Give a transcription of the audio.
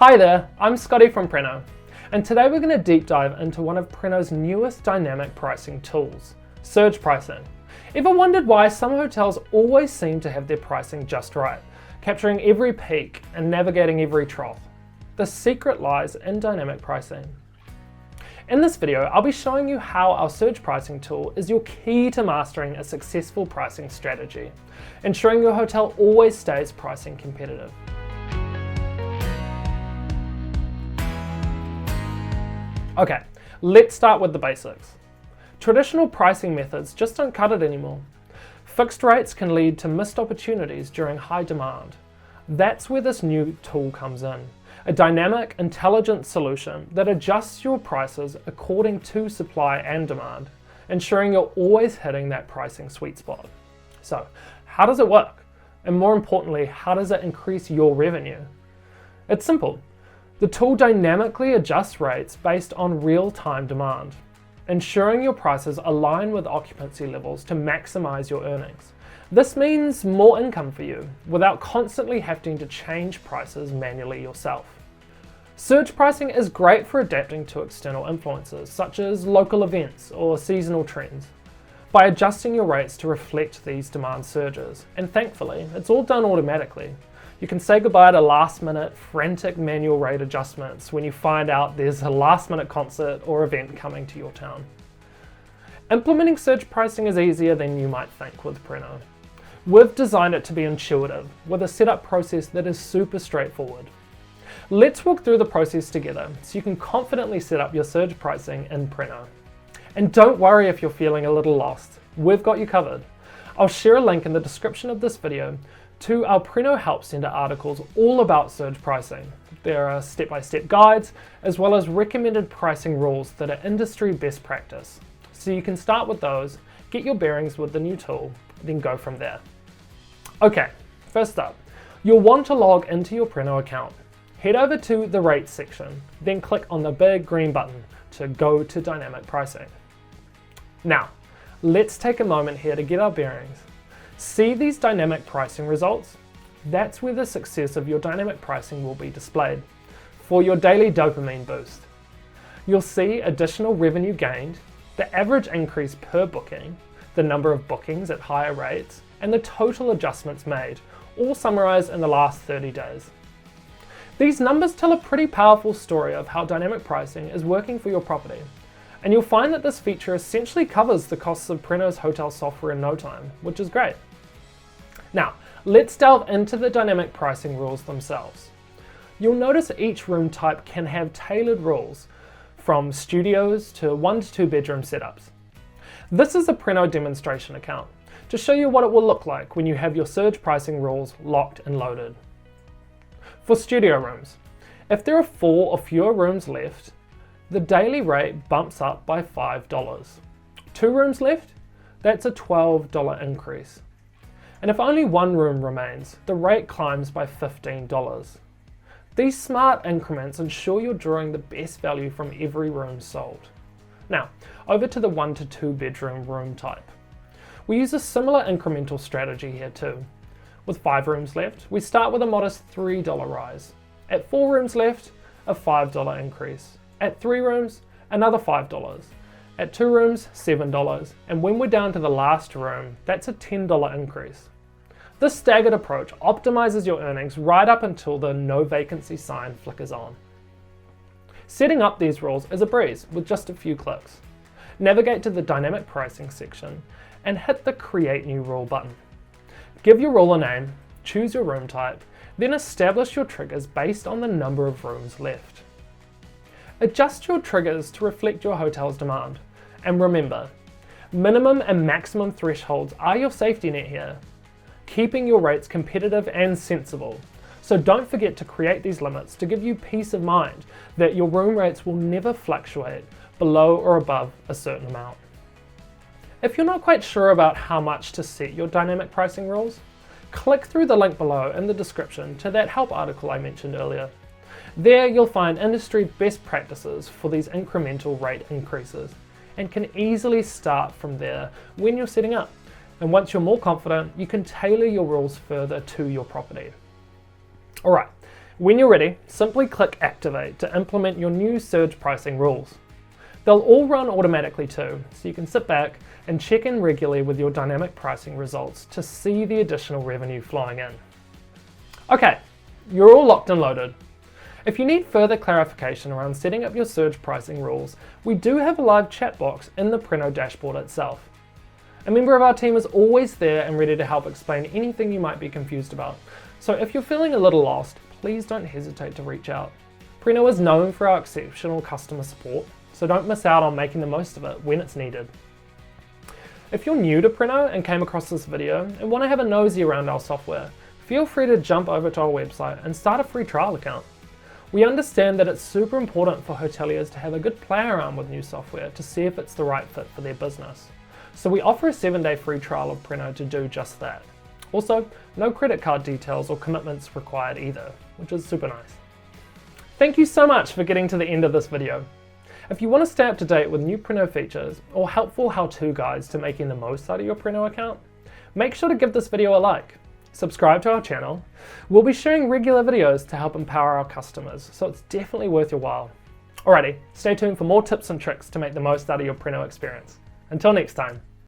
Hi there, I'm Scotty from Preno, and today we're going to deep dive into one of Preno's newest dynamic pricing tools, Surge Pricing. Ever wondered why some hotels always seem to have their pricing just right, capturing every peak and navigating every trough? The secret lies in dynamic pricing. In this video, I'll be showing you how our Surge Pricing tool is your key to mastering a successful pricing strategy, ensuring your hotel always stays pricing competitive. Okay, let's start with the basics. Traditional pricing methods just don't cut it anymore. Fixed rates can lead to missed opportunities during high demand. That's where this new tool comes in. A dynamic, intelligent solution that adjusts your prices according to supply and demand, ensuring you're always hitting that pricing sweet spot. So, how does it work? And more importantly, how does it increase your revenue? It's simple. The tool dynamically adjusts rates based on real-time demand, ensuring your prices align with occupancy levels to maximize your earnings. This means more income for you without constantly having to change prices manually yourself. Surge pricing is great for adapting to external influences such as local events or seasonal trends by adjusting your rates to reflect these demand surges. And thankfully, it's all done automatically. You can say goodbye to last-minute, frantic manual rate adjustments when you find out there's a last-minute concert or event coming to your town. Implementing surge pricing is easier than you might think with Preno. We've designed it to be intuitive, with a setup process that is super straightforward. Let's walk through the process together so you can confidently set up your surge pricing in Preno. And don't worry if you're feeling a little lost, we've got you covered. I'll share a link in the description of this video to our Preno Help Center articles all about surge pricing. There are step-by-step guides, as well as recommended pricing rules that are industry best practice. So you can start with those, get your bearings with the new tool, then go from there. Okay, first up, you'll want to log into your Preno account. Head over to the rates section, then click on the big green button to go to dynamic pricing. Now, let's take a moment here to get our bearings. See these dynamic pricing results? That's where the success of your dynamic pricing will be displayed for your daily dopamine boost. You'll see additional revenue gained, the average increase per booking, the number of bookings at higher rates, and the total adjustments made, all summarized in the last 30 days. These numbers tell a pretty powerful story of how dynamic pricing is working for your property. And you'll find that this feature essentially covers the costs of Preno's hotel software in no time, which is great. Now, let's delve into the dynamic pricing rules themselves. You'll notice each room type can have tailored rules, from studios to 1 to 2 bedroom setups. This is a Preno demonstration account to show you what it will look like when you have your surge pricing rules locked and loaded. For studio rooms, if there are 4 or fewer rooms left, the daily rate bumps up by $5. 2 rooms left, that's a $12 increase. And if only 1 room remains, the rate climbs by $15. These smart increments ensure you're drawing the best value from every room sold. Now, over to the 1 to 2 bedroom room type. We use a similar incremental strategy here too. With 5 rooms left, we start with a modest $3 rise. At 4 rooms left, a $5 increase. At 3 rooms, another $5. At 2 rooms, $7. And when we're down to the last room, that's a $10 increase. This staggered approach optimizes your earnings right up until the no vacancy sign flickers on. Setting up these rules is a breeze with just a few clicks. Navigate to the dynamic pricing section and hit the create new rule button. Give your rule a name, choose your room type, then establish your triggers based on the number of rooms left. Adjust your triggers to reflect your hotel's demand. And remember, minimum and maximum thresholds are your safety net here, keeping your rates competitive and sensible. So don't forget to create these limits to give you peace of mind that your room rates will never fluctuate below or above a certain amount. If you're not quite sure about how much to set your dynamic pricing rules, click through the link below in the description to that help article I mentioned earlier. There you'll find industry best practices for these incremental rate increases and can easily start from there when you're setting up. And once you're more confident, you can tailor your rules further to your property. Alright, When you're ready, simply click Activate to implement your new surge pricing rules. They'll all run automatically too, so you can sit back and check in regularly with your dynamic pricing results to see the additional revenue flowing in. Okay, you're all locked and loaded. If you need further clarification around setting up your surge pricing rules, we do have a live chat box in the Preno dashboard itself. A member of our team is always there and ready to help explain anything you might be confused about. So if you're feeling a little lost, please don't hesitate to reach out. Preno is known for our exceptional customer support, so don't miss out on making the most of it when it's needed. If you're new to Preno and came across this video and want to have a nosy around our software, feel free to jump over to our website and start a free trial account. We understand that it's super important for hoteliers to have a good play around with new software to see if it's the right fit for their business. So we offer a 7-day free trial of Preno to do just that. Also, no credit card details or commitments required either, which is super nice. Thank you so much for getting to the end of this video. If you want to stay up to date with new Preno features or helpful how-to guides to making the most out of your Preno account, make sure to give this video a like. Subscribe to our channel. We'll be sharing regular videos to help empower our customers, so it's definitely worth your while. Alrighty, stay tuned for more tips and tricks to make the most out of your Preno experience. Until next time.